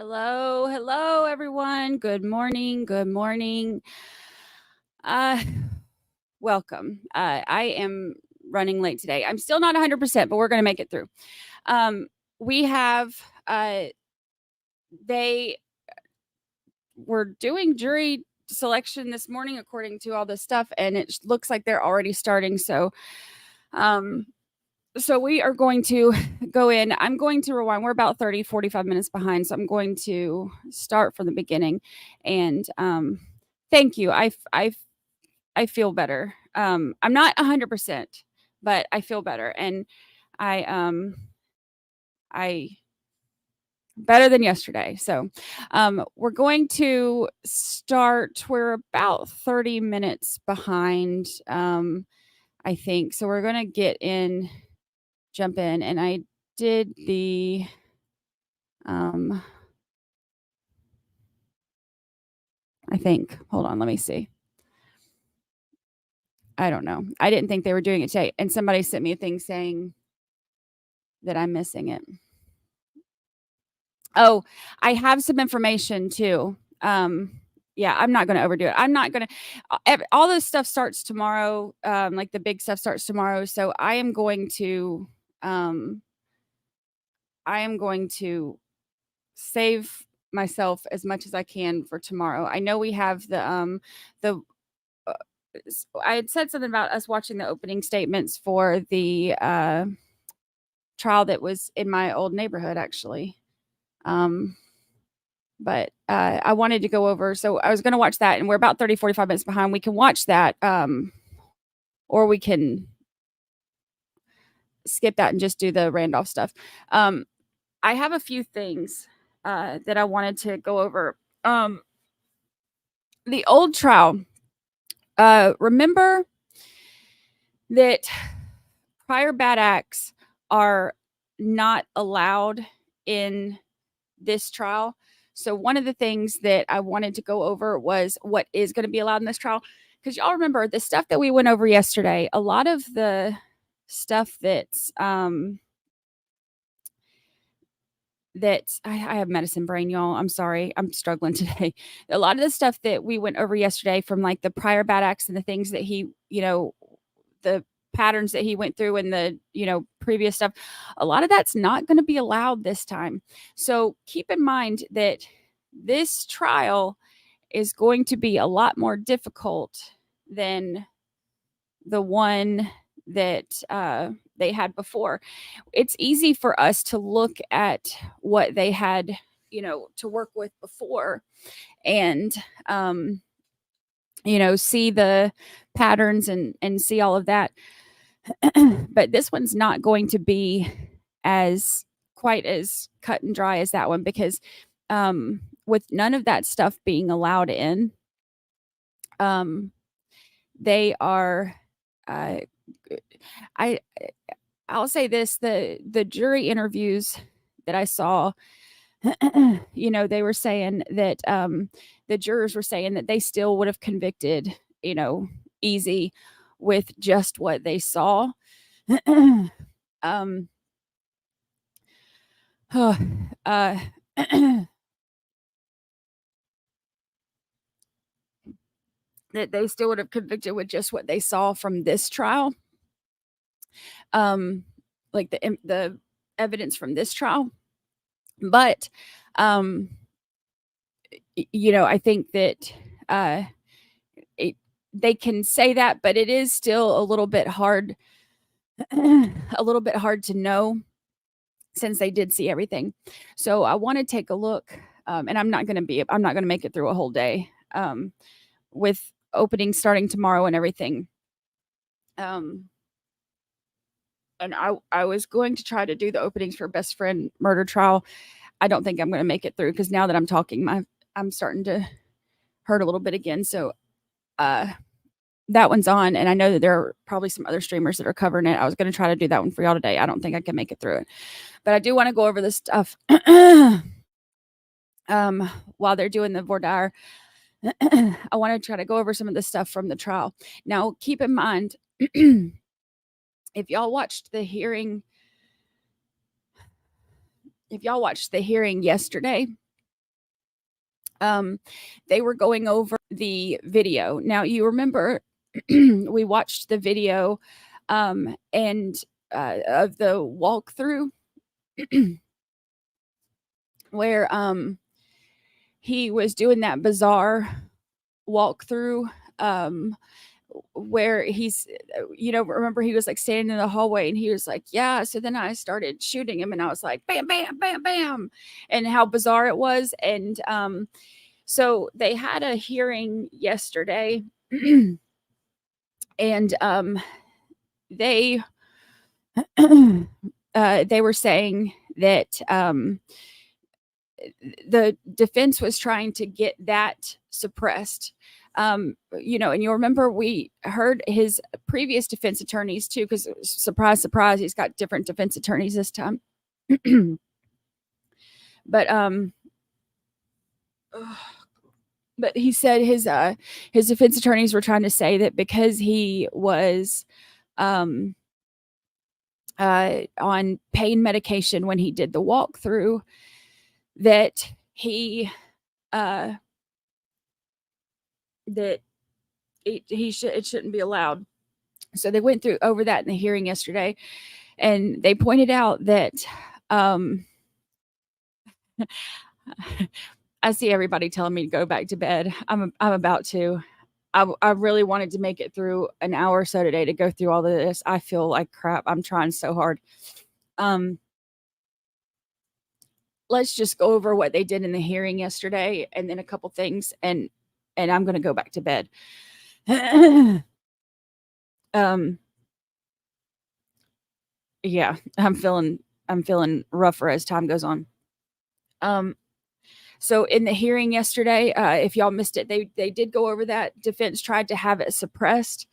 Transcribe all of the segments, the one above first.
Hello, everyone. Good morning. Good morning. Uh, welcome. I am running late today. I'm still not 100%, but we're going to make it through. Um, we have, they were doing jury selection this morning, according to all this stuff, and it looks like they're already starting. Um, so we are going to go in. I'm going to rewind. We're about 45 minutes behind. So I'm going to start from the beginning. And thank you. I feel better. I'm not 100%, but I feel better. And I better than yesterday. So we're going to start. We're about 30 minutes behind, I think. So we're going to jump in, and I did the I think. Hold on, let me see. I don't know. I didn't think they were doing it today, and somebody sent me a thing saying that I'm missing it. Oh, I have some information too. Yeah, I'm not going to overdo it. I'm not going to. All this stuff starts tomorrow. Like the big stuff starts tomorrow. So I am going to. I am going to save myself as much as I can for tomorrow. I know we have the I had said something about us watching the opening statements for the trial that was in my old neighborhood, actually. But I wanted to go over, so I was going to watch that, and we're about 45 minutes behind. We can watch that, or we can skip that and just do the Randolph stuff. I have a few things that I wanted to go over. The old trial, remember that prior bad acts are not allowed in this trial. So one of the things that I wanted to go over was what is going to be allowed in this trial. Because y'all remember the stuff that we went over yesterday, a lot of the stuff that's I have medicine brain, y'all. I'm sorry. I'm struggling today. A lot of the stuff that we went over yesterday, from like the prior bad acts and the things that he, the patterns that he went through and the, previous stuff, a lot of that's not going to be allowed this time. So keep in mind that this trial is going to be a lot more difficult than the one that they had before. It's easy for us to look at what they had, to work with before, and see the patterns and see all of that. But this one's not going to be quite as cut and dry as that one, because with none of that stuff being allowed in, they are I'll say this, the jury interviews that I saw, they were saying that the jurors were saying that they still would have convicted, easy with just what they saw. um that they still would have convicted with just what they saw from this trial. Like the evidence from this trial. But I think that they can say that, but it is still a little bit hard to know, since they did see everything. So I want to take a look, and I'm not going to make it through a whole day with opening starting tomorrow and everything. And I was going to try to do the openings for best friend murder trial. I don't think I'm going to make it through, because now that I'm talking, I'm starting to hurt a little bit again. So that one's on, and I know that there are probably some other streamers that are covering it. I was going to try to do that one for y'all today. I don't think I can make it through it, but I do want to go over this stuff while they're doing the voir dire. I want to try to go over some of the stuff from the trial. Now, keep in mind, if y'all watched the hearing yesterday, um, they were going over the video. Now, you remember we watched the video and of the walkthrough where he was doing that bizarre walkthrough where he's remember he was like standing in the hallway and he was like, yeah, so then I started shooting him and I was like bam bam bam bam, and how bizarre it was. And so they had a hearing yesterday and they they were saying that the defense was trying to get that suppressed. And you'll remember we heard his previous defense attorneys too, because surprise, surprise, he's got different defense attorneys this time. but but he said his defense attorneys were trying to say that because he was on pain medication when he did the walkthrough, that he that it shouldn't be allowed. So they went through over that in the hearing yesterday, and they pointed out that I see everybody telling me to go back to bed. I'm about to. I really wanted to make it through an hour or so today to go through all of this. I feel like crap. I'm trying so hard. Let's just go over what they did in the hearing yesterday and then a couple things, and I'm going to go back to bed. Yeah, I'm feeling rougher as time goes on. So in the hearing yesterday, if y'all missed it, they did go over that. Defense tried to have it suppressed,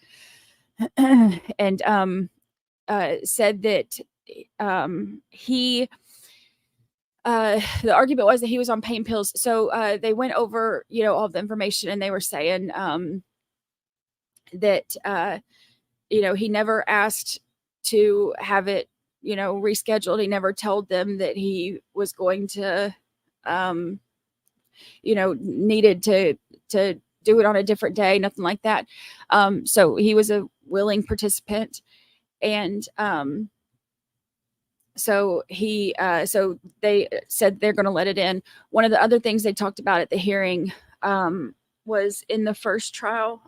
and said that he the argument was that he was on pain pills. So they went over all the information, and they were saying that he never asked to have it rescheduled. He never told them that he was going to needed to do it on a different day, nothing like that. So he was a willing participant, and so they said they're going to let it in. One of the other things they talked about at the hearing was in the first trial.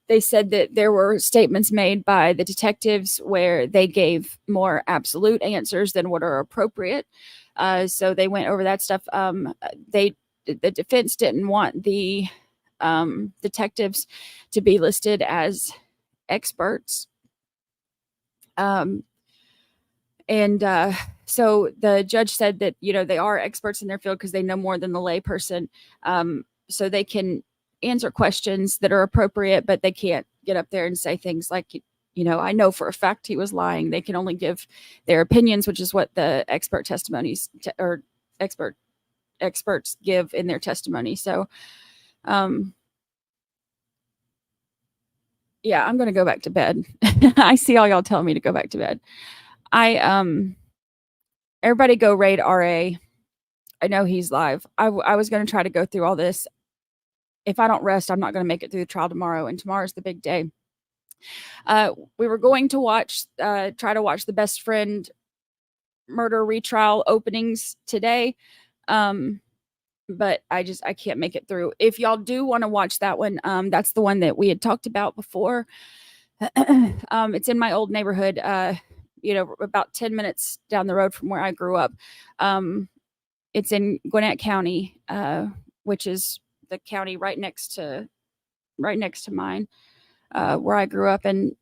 They said that there were statements made by the detectives where they gave more absolute answers than what are appropriate. So they went over that stuff. The defense didn't want the detectives to be listed as experts. And so the judge said that, they are experts in their field because they know more than the layperson. So they can answer questions that are appropriate, but they can't get up there and say things like, I know for a fact he was lying. They can only give their opinions, which is what the expert testimonies or experts give in their testimony. So, yeah, I'm going to go back to bed. I see all y'all telling me to go back to bed. Everybody go raid RA. I know he's live. I was going to try to go through all this. If I don't rest, I'm not going to make it through the trial tomorrow, and tomorrow's the big day. We were going to try to watch the best friend murder retrial openings today. But I can't make it through. If y'all do want to watch that one, that's the one that we had talked about before. It's in my old neighborhood, about 10 minutes down the road from where I grew up. It's in Gwinnett County, which is the county right next to mine, where I grew up. And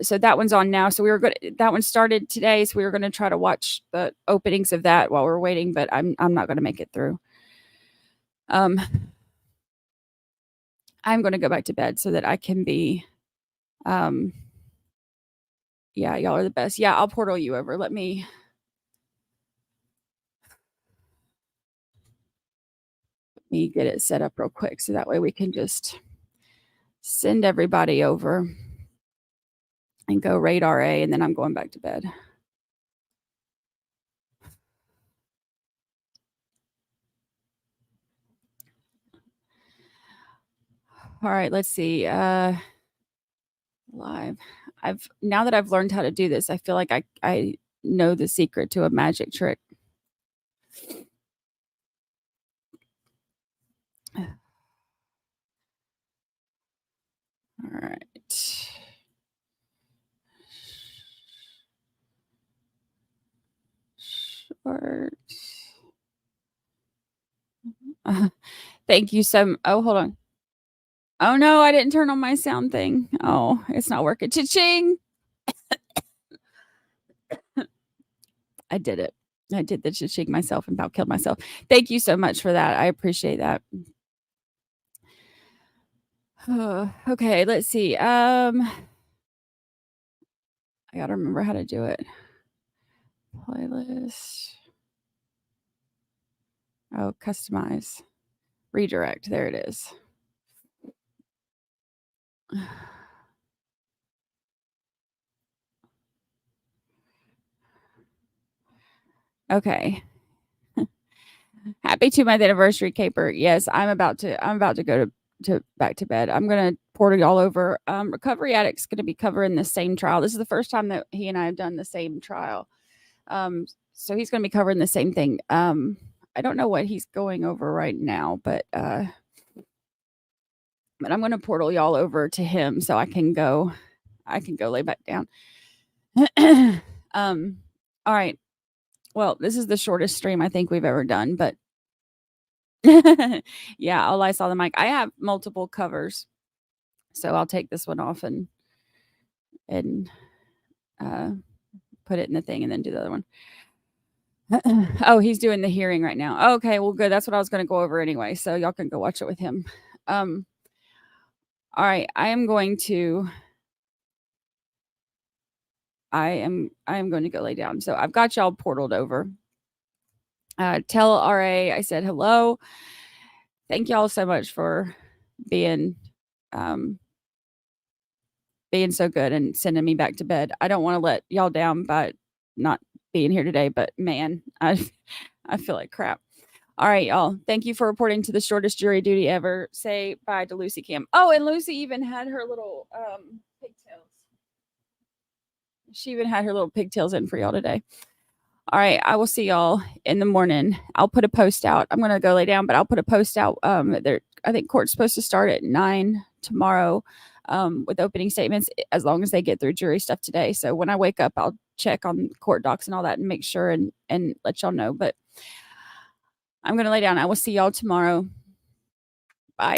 so that one's on now. So that one started today. So we were going to try to watch the openings of that while we're waiting, but I'm not going to make it through. I'm going to go back to bed so that I can be, yeah, y'all are the best. Yeah, I'll portal you over. Let me get it set up real quick so that way we can just send everybody over and go raid RA, and then I'm going back to bed. All right, let's see. Live. Now that I've learned how to do this, I feel like I know the secret to a magic trick. All right. Short. Thank you so oh, hold on. Oh, no, I didn't turn on my sound thing. Oh, it's not working. Cha-ching. I did it. I did the cha-ching myself and about killed myself. Thank you so much for that. I appreciate that. Okay, let's see. I gotta remember how to do it. Playlist. Oh, customize. Redirect. There it is. Okay. Happy 2-month anniversary, Caper. Yes, I'm about to go to back to bed. I'm gonna port it all over. Recovery Addict's gonna be covering the same trial. This is the first time that he and I have done the same trial. So he's gonna be covering the same thing. I don't know what he's going over right now, but I'm gonna portal y'all over to him so I can go lay back down. All right. Well, this is the shortest stream I think we've ever done, but yeah, all I saw the mic. I have multiple covers, so I'll take this one off and put it in the thing and then do the other one. Oh, he's doing the hearing right now. Okay, well, good. That's what I was going to go over anyway, so y'all can go watch it with him. All right, I am going to go lay down. So I've got y'all portaled over. Tell RA I said hello. Thank y'all so much for being so good and sending me back to bed. I don't want to let y'all down by not being here today, but man, I feel like crap. All right, y'all. Thank you for reporting to the shortest jury duty ever. Say bye to Lucy Kim. Oh, and Lucy even had her little pigtails. She even had her little pigtails in for y'all today. All right, I will see y'all in the morning. I'll put a post out. I'm gonna go lay down, but I'll put a post out. I think court's supposed to start at 9 tomorrow with opening statements, as long as they get through jury stuff today. So when I wake up, I'll check on court docs and all that and make sure and let y'all know. But I'm gonna lay down. I will see y'all tomorrow. Bye.